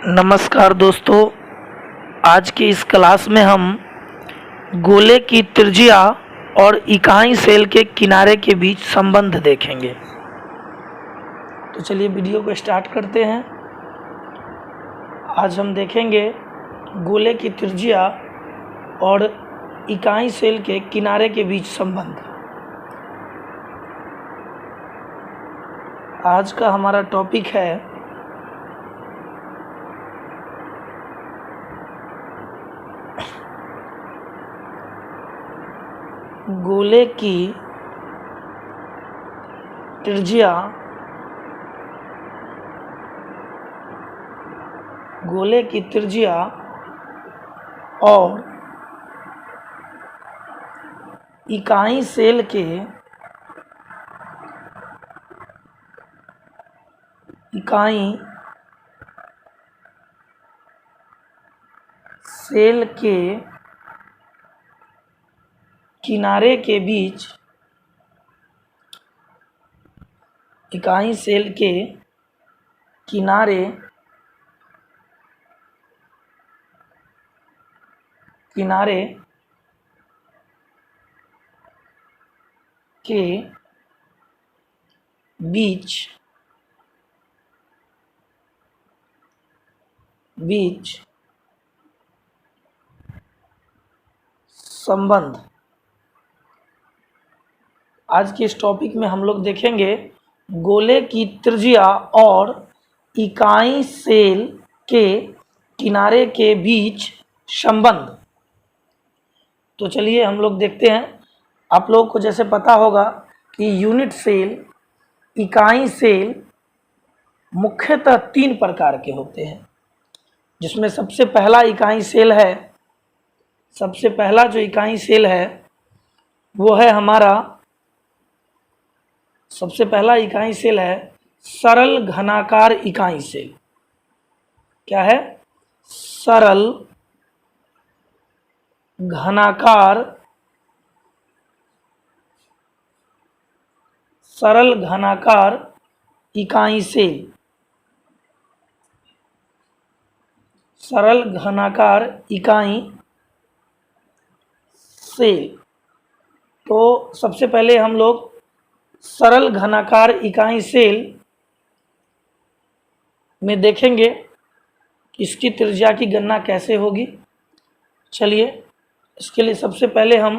नमस्कार दोस्तों। आज की इस क्लास में हम गोले की त्रिज्या और इकाई सेल के किनारे के बीच संबंध देखेंगे। तो चलिए वीडियो को स्टार्ट करते हैं। आज हम देखेंगे गोले की त्रिज्या और इकाई सेल के किनारे के बीच संबंध। आज का हमारा टॉपिक है गोले की त्रिज्या और इकाई सेल के किनारे के बीच इकाई सेल के किनारे के बीच संबंध। आज के इस टॉपिक में हम लोग देखेंगे गोले की त्रिज्या और इकाई सेल के किनारे के बीच संबंध। तो चलिए हम लोग देखते हैं। आप लोगों को जैसे पता होगा कि यूनिट सेल, इकाई सेल मुख्यतः 3 प्रकार के होते हैं, जिसमें सबसे पहला जो इकाई सेल है वो है हमारा सरल घनाकार इकाई सेल। क्या है? सरल घनाकार इकाई सेल। सरल घनाकार इकाई सेल। तो सबसे पहले हम लोग सरल घनाकार इकाई सेल में देखेंगे इसकी त्रिज्या की गणना कैसे होगी। चलिए इसके लिए सबसे पहले हम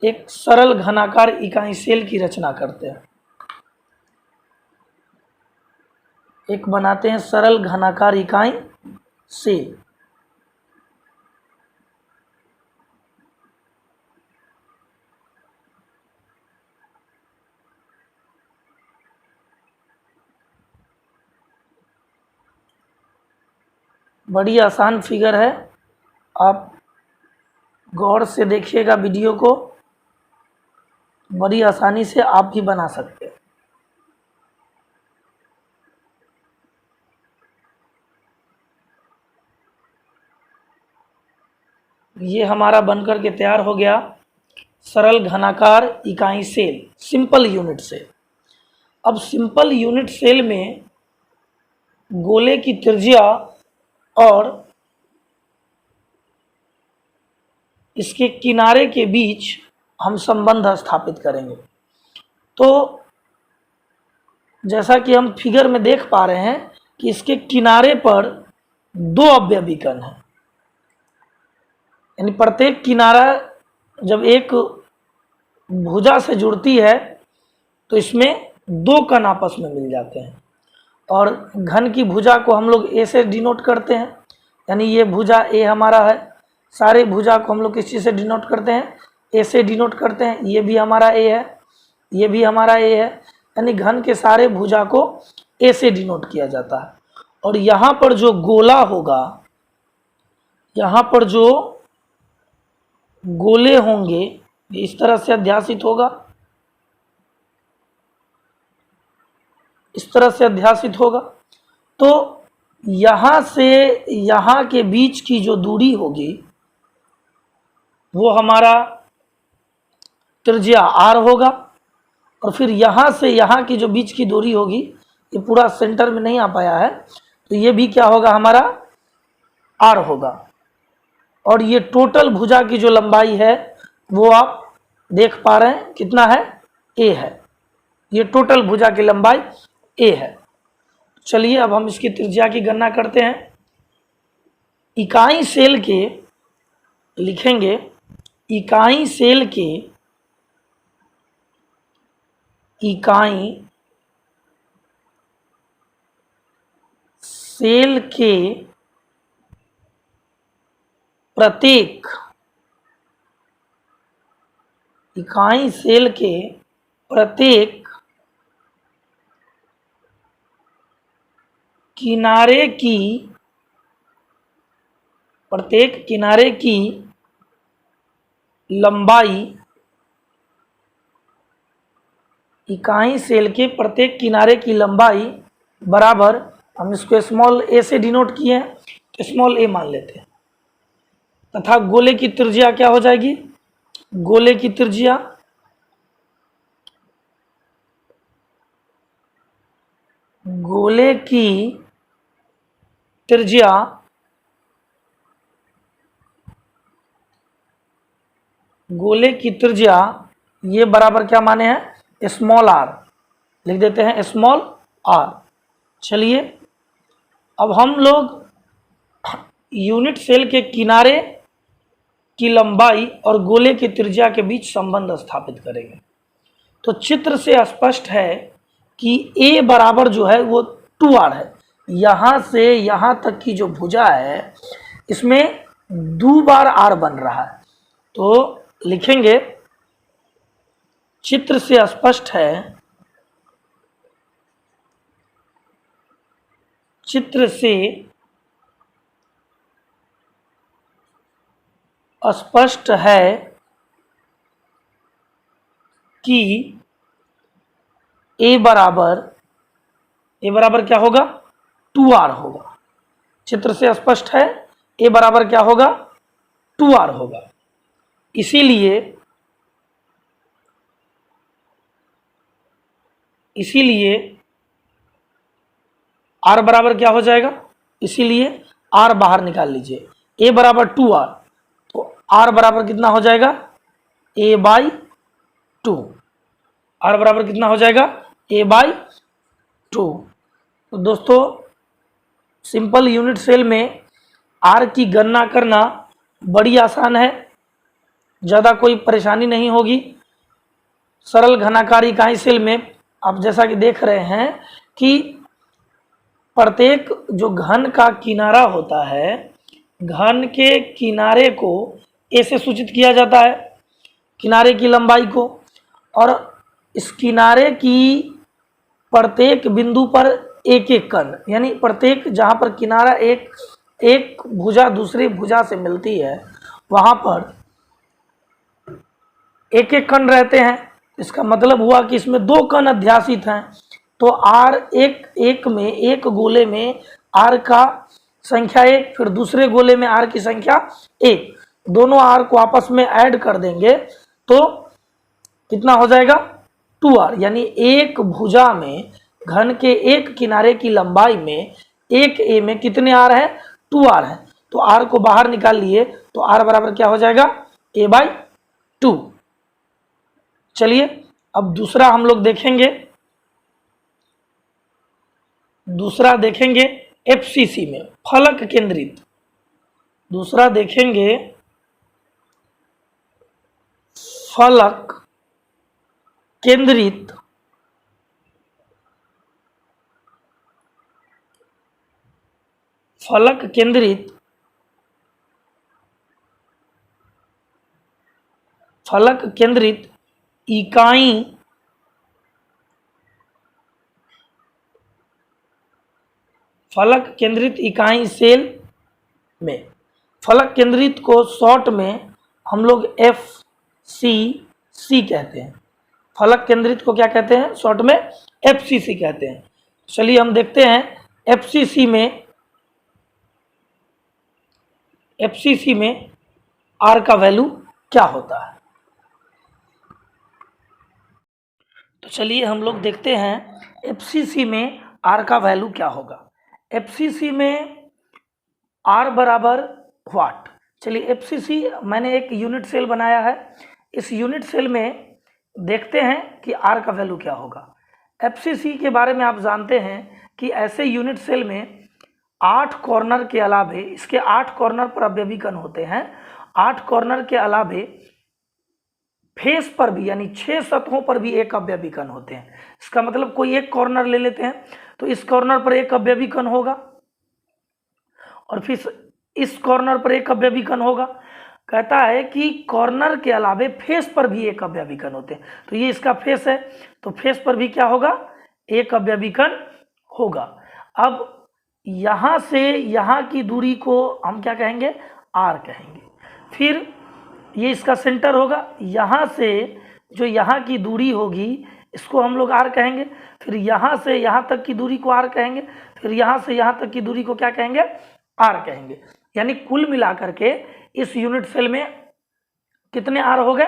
एक सरल घनाकार इकाई सेल की रचना करते हैं। एक बनाते हैं सरल घनाकार इकाई सेल। बड़ी आसान फिगर है, आप गौर से देखिएगा वीडियो को, बड़ी आसानी से आप भी बना सकते हैं। ये हमारा बनकर के तैयार हो गया सरल घनाकार इकाई सेल, सिंपल यूनिट सेल। अब सिंपल यूनिट सेल में गोले की त्रिज्या और इसके किनारे के बीच हम संबंध स्थापित करेंगे। तो जैसा कि हम फिगर में देख पा रहे हैं कि इसके किनारे पर 2 अवयवी कण हैं, यानी प्रत्येक किनारा जब एक भुजा से जुड़ती है तो इसमें 2 कण आपस में मिल जाते हैं। और घन की भुजा को हम लोग ए से डिनोट करते हैं, यानी ये भुजा ए हमारा है। सारे भुजा को हम लोग किस चीज़ से डिनोट करते हैं? ए से डिनोट करते हैं। ये भी हमारा ए है, ये भी हमारा ए है, यानी घन के सारे भुजा को ए से डिनोट किया जाता है। और यहाँ पर जो गोला होगा, यहाँ पर जो गोले होंगे इस तरह से अध्यासित होगा, इस तरह से अध्यासित होगा। तो यहाँ से यहाँ के बीच की जो दूरी होगी वो हमारा त्रिज्या r होगा। और फिर यहाँ से यहाँ की जो बीच की दूरी होगी, ये पूरा सेंटर में नहीं आ पाया है, तो ये भी क्या होगा हमारा आर होगा। और ये टोटल भुजा की जो लंबाई है वो आप देख पा रहे हैं कितना है, ए है। ये टोटल भुजा की लंबाई ए है। चलिए अब हम इसकी त्रिज्या की गणना करते हैं। इकाई सेल के लिखेंगे, इकाई सेल के प्रत्येक इकाई सेल के प्रत्येक किनारे की लंबाई, इकाई सेल के प्रत्येक किनारे की लंबाई बराबर, हम इसको स्मॉल ए से डिनोट किए हैं तो स्मॉल ए मान लेते हैं, तथा गोले की त्रिज्या क्या हो जाएगी, गोले की त्रिज्या गोले की त्रिज्या ये बराबर क्या माने हैं, स्मॉल आर, लिख देते हैं स्मॉल आर। चलिए अब हम लोग यूनिट सेल के किनारे की लंबाई और गोले की त्रिज्या के बीच संबंध स्थापित करेंगे। तो चित्र से स्पष्ट है कि ए बराबर जो है वो 2r है। यहाँ से यहाँ तक की जो भुजा है इसमें 2 बार r बन रहा है। तो लिखेंगे चित्र से स्पष्ट है, चित्र से स्पष्ट है कि ए बराबर क्या होगा, 2r होगा। चित्र से स्पष्ट है ए बराबर क्या होगा, 2r होगा। इसीलिए r बराबर क्या हो जाएगा, इसीलिए r बाहर निकाल लीजिए, a बराबर 2r, तो r बराबर कितना हो जाएगा, a बाई 2। r बराबर कितना हो जाएगा, a बाई 2। तो दोस्तों सिंपल यूनिट सेल में r की गणना करना बड़ी आसान है, ज़्यादा कोई परेशानी नहीं होगी। सरल घनाकार इकाई सेल में आप जैसा कि देख रहे हैं कि प्रत्येक जो घन का किनारा होता है, घन के किनारे को ए से सूचित किया जाता है, किनारे की लंबाई को, और इस किनारे की प्रत्येक बिंदु पर एक एक कण, यानी प्रत्येक जहाँ पर किनारा एक भुजा दूसरी भुजा से मिलती है वहाँ पर एक एक कण रहते हैं। इसका मतलब हुआ कि इसमें 2 कण अध्यासित हैं। तो r एक में, एक गोले में r का संख्या 1, फिर दूसरे गोले में r की संख्या 1, दोनों r को आपस में ऐड कर देंगे तो कितना हो जाएगा, 2r। यानी एक भुजा में घन के एक किनारे की लंबाई में एक a में कितने r है, 2r है। तो r को बाहर निकाल लिए तो r बराबर क्या हो जाएगा, a बाई 2। चलिए अब दूसरा हम लोग देखेंगे, दूसरा देखेंगे FCC में फलक केंद्रित, दूसरा देखेंगे फलक केंद्रित इकाई फलक केंद्रित इकाई सेल में। फलक केंद्रित को शॉर्ट में हम लोग FCC कहते हैं। फलक केंद्रित को क्या कहते हैं, शॉर्ट में FCC कहते हैं। चलिए हम देखते हैं FCC में R का वैल्यू क्या होता है। तो चलिए हम लोग देखते हैं FCC में R का वैल्यू क्या होगा। एफसीसी में आर बराबर व्हाट। चलिए एफसीसी मैंने एक यूनिट सेल बनाया है, इस यूनिट सेल में देखते हैं कि आर का वैल्यू क्या होगा। एफसीसी के बारे में आप जानते हैं कि ऐसे यूनिट सेल में 8 कॉर्नर के अलावे, इसके 8 कॉर्नर पर अवयवी कण होते हैं, 8 कॉर्नर के अलावे फेस पर भी यानी 6 सतहों पर भी एक अवयवी कण होते हैं। इसका मतलब कोई एक कॉर्नर ले लेते हैं तो इस कॉर्नर पर एक अवयवी कण होगा और फिर इस कॉर्नर पर एक अवयवी कण होगा। कहता है कि कॉर्नर के अलावे फेस पर भी एक अवयवी कण होते हैं, तो ये इसका फेस है, तो फेस पर भी क्या होगा, एक अवयवी कण होगा। अब यहाँ से यहाँ की दूरी को हम क्या कहेंगे, आर कहेंगे। फिर ये इसका सेंटर होगा, यहाँ से जो यहाँ की दूरी होगी इसको हम लोग आर कहेंगे। फिर यहाँ से यहाँ तक की दूरी को आर कहेंगे, फिर यहाँ से यहाँ तक की दूरी को क्या कहेंगे, आर कहेंगे। यानी कुल मिलाकर के इस यूनिट सेल में कितने आर हो गए,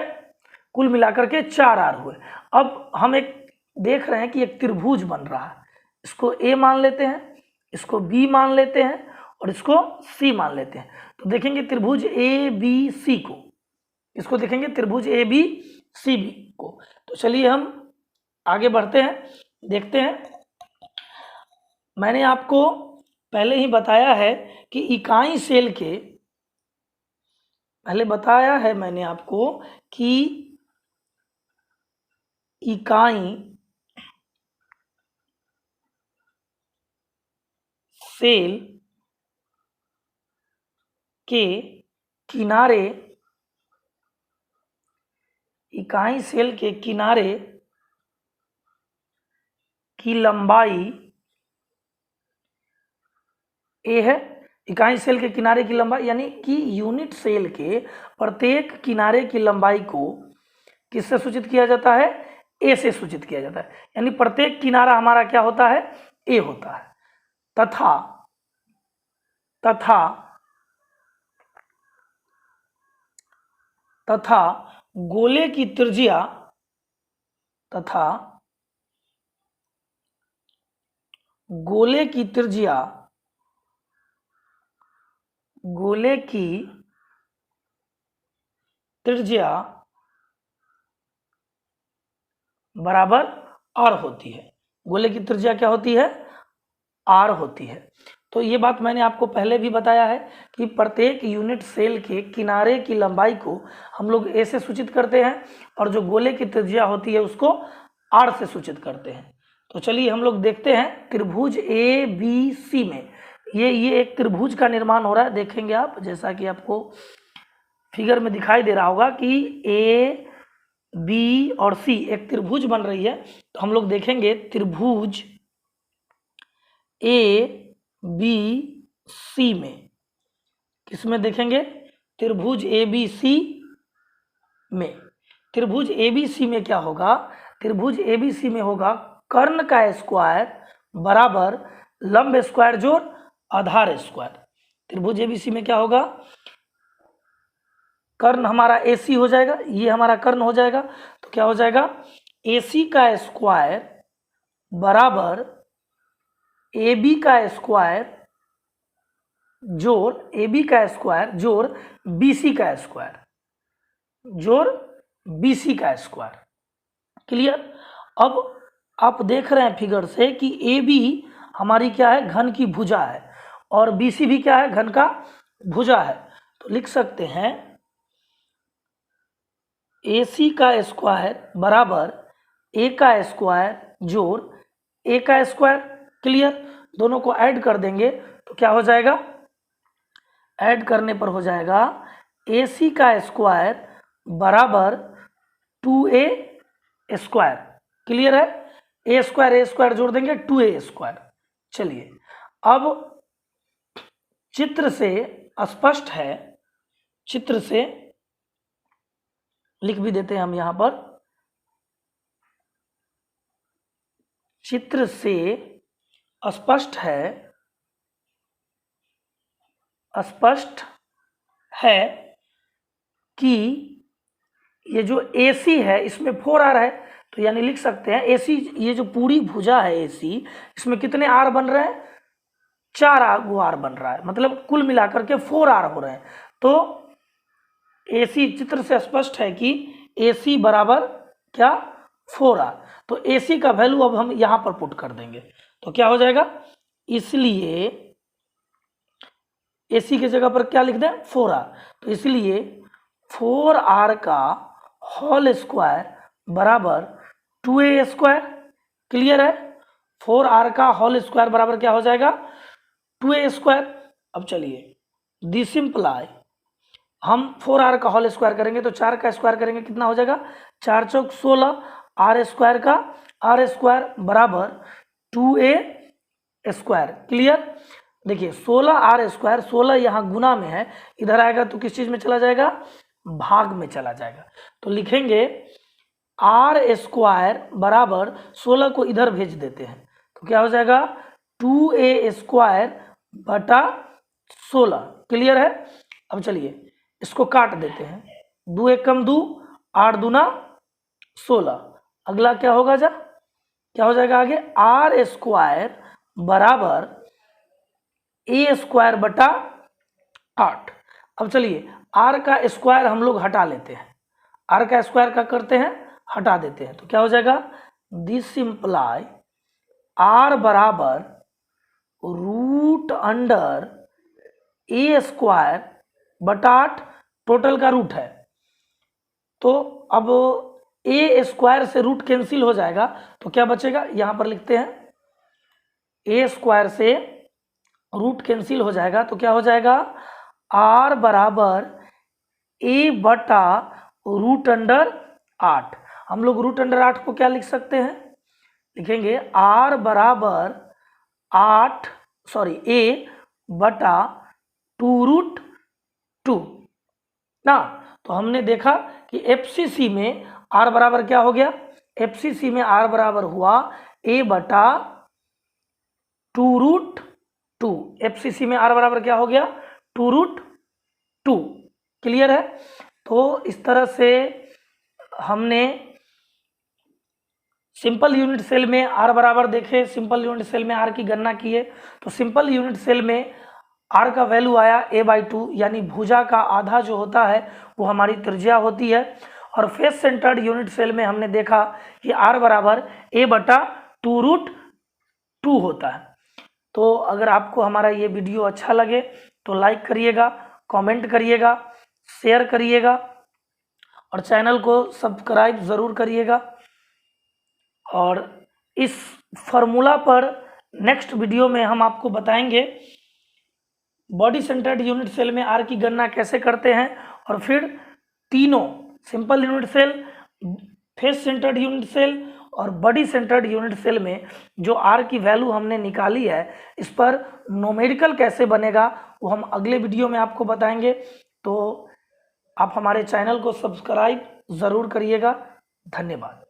कुल मिलाकर के 4 आर हुए। अब हम एक देख रहे हैं कि एक त्रिभुज बन रहा है, इसको ए मान लेते हैं, इसको बी मान लेते हैं और इसको सी मान लेते हैं। तो देखेंगे त्रिभुज ए बी सी को, इसको देखेंगे त्रिभुज ए बी सी बी को। तो चलिए हम आगे बढ़ते हैं, देखते हैं। मैंने आपको पहले ही बताया है कि इकाई सेल के, पहले बताया है मैंने आपको कि इकाई सेल के किनारे, इकाई सेल के किनारे की लंबाई ए है। इकाई सेल के किनारे की लंबाई यानी कि यूनिट सेल के प्रत्येक किनारे की लंबाई को किससे सूचित किया जाता है, ए से सूचित किया जाता है। यानी प्रत्येक किनारा हमारा क्या होता है, ए होता है। तथा तथा तथा गोले की त्रिज्या, तथा गोले की त्रिज्या, गोले की त्रिज्या बराबर आर होती है। गोले की त्रिज्या क्या होती है, आर होती है। तो ये बात मैंने आपको पहले भी बताया है कि प्रत्येक यूनिट सेल के किनारे की लंबाई को हम लोग ए से सूचित करते हैं और जो गोले की त्रिज्या होती है उसको आर से सूचित करते हैं। तो चलिए हम लोग देखते हैं त्रिभुज ए बी सी में ये एक त्रिभुज का निर्माण हो रहा है। देखेंगे आप, जैसा कि आपको फिगर में दिखाई दे रहा होगा कि ए बी और सी एक त्रिभुज बन रही है। तो हम लोग देखेंगे त्रिभुज ए बी सी में, किसमें देखेंगे, त्रिभुज ए बी सी में। त्रिभुज ए बी सी में क्या होगा, त्रिभुज ए बी सी में होगा कर्ण का स्क्वायर बराबर लंब स्क्वायर जोड़ आधार स्क्वायर। त्रिभुज ए बी सी में क्या होगा, कर्ण हमारा ए सी हो जाएगा, ये हमारा कर्ण हो जाएगा। तो क्या हो जाएगा, ए सी का स्क्वायर बराबर ए बी का स्क्वायर जोड़ ए बी का स्क्वायर जोड़ बी सी का स्क्वायर जोड़ बी सी का स्क्वायर। क्लियर। अब आप देख रहे हैं फिगर से कि ए बी हमारी क्या है, घन की भुजा है, और बी सी भी क्या है, घन का भुजा है। तो लिख सकते हैं ए सी का स्क्वायर बराबर ए का स्क्वायर जोड़ ए का स्क्वायर। क्लियर। दोनों को ऐड कर देंगे तो क्या हो जाएगा, ऐड करने पर हो जाएगा ए सी का स्क्वायर बराबर 2a स्क्वायर। क्लियर है। ए स्क्वायर जोड़ देंगे 2a स्क्वायर। चलिए अब चित्र से स्पष्ट है, चित्र से लिख भी देते हैं हम यहां पर, चित्र से स्पष्ट है कि ये जो AC है इसमें 4R है। तो यानी लिख सकते हैं AC, ये जो पूरी भुजा है AC, इसमें कितने R बन रहे हैं, 4 आर बन रहा है, मतलब कुल मिलाकर के 4 आर हो रहे हैं। तो AC चित्र से स्पष्ट है कि AC बराबर क्या 4 आर। तो AC का वैल्यू अब हम यहाँ पर पुट कर देंगे तो क्या हो जाएगा, इसलिए AC की जगह पर क्या लिख दें 4 आर। तो इसलिए 4 आर का होल स्क्वायर बराबर 2A स्क्वायर। क्लियर है, 4 आर का होल स्क्वायर बराबर क्या हो जाएगा 2A स्क्वायर। अब चलिए दिस इम्प्लाई, हम 4 आर का होल स्क्वायर करेंगे तो 4 का स्क्वायर करेंगे कितना हो जाएगा 4 चौक 16, आर स्क्वायर का आर स्क्वायर बराबर 2A स्क्वायर। क्लियर, देखिए 16 आर स्क्वायर, 16 यहाँ गुना में है, इधर आएगा तो किस चीज में चला जाएगा, भाग में चला जाएगा। तो लिखेंगे आर स्क्वायर बराबर 16 को इधर भेज देते हैं तो क्या हो जाएगा 2A स्क्वायर बटा 16। क्लियर है, अब चलिए इसको काट देते हैं, 2 एक कम 2, 8 दूना 16। अगला क्या होगा क्या हो जाएगा आगे, आर स्क्वायर बराबर A स्क्वायर बटा 8। अब चलिए आर का स्क्वायर हम लोग हटा लेते हैं, आर का स्क्वायर क्या करते हैं हटा देते हैं तो क्या हो जाएगा, दिस इम्प्लाई आर बराबर रूट अंडर A स्क्वायर बटा 8, टोटल का रूट है। तो अब A स्क्वायर से रूट कैंसिल हो जाएगा तो क्या बचेगा, यहाँ पर लिखते हैं A स्क्वायर से रूट कैंसिल हो जाएगा तो क्या हो जाएगा, R बराबर A बटा रूट अंडर 8। हम लोग रूट अंडर 8 को क्या लिख सकते हैं, लिखेंगे R बराबर 8 A बटा 2 रूट 2 ना। तो हमने देखा कि FCC में R बराबर क्या हो गया, FCC में R बराबर हुआ A बटा 2 रूट 2। FCC में R बराबर क्या हो गया 2 रूट 2। क्लियर है, तो इस तरह से हमने सिंपल यूनिट सेल में R बराबर देखे, सिंपल यूनिट सेल में R की गणना किए। तो सिंपल यूनिट सेल में R का वैल्यू आया A/2, यानी भुजा का आधा जो होता है वो हमारी त्रिज्या होती है। और फेस सेंटर्ड यूनिट सेल में हमने देखा कि R बराबर A बटा 2 रूट 2 होता है। तो अगर आपको हमारा ये वीडियो अच्छा लगे तो लाइक करिएगा, कमेंट करिएगा, शेयर करिएगा और चैनल को सब्सक्राइब ज़रूर करिएगा। और इस फॉर्मूला पर नेक्स्ट वीडियो में हम आपको बताएंगे बॉडी सेंटर्ड यूनिट सेल में R की गणना कैसे करते हैं, और फिर तीनों simple unit cell, face centered unit cell और बॉडी सेंटर्ड यूनिट सेल में जो R की वैल्यू हमने निकाली है, इस पर न्यूमेरिकल कैसे बनेगा वो हम अगले वीडियो में आपको बताएंगे। तो आप हमारे चैनल को सब्सक्राइब ज़रूर करिएगा। धन्यवाद।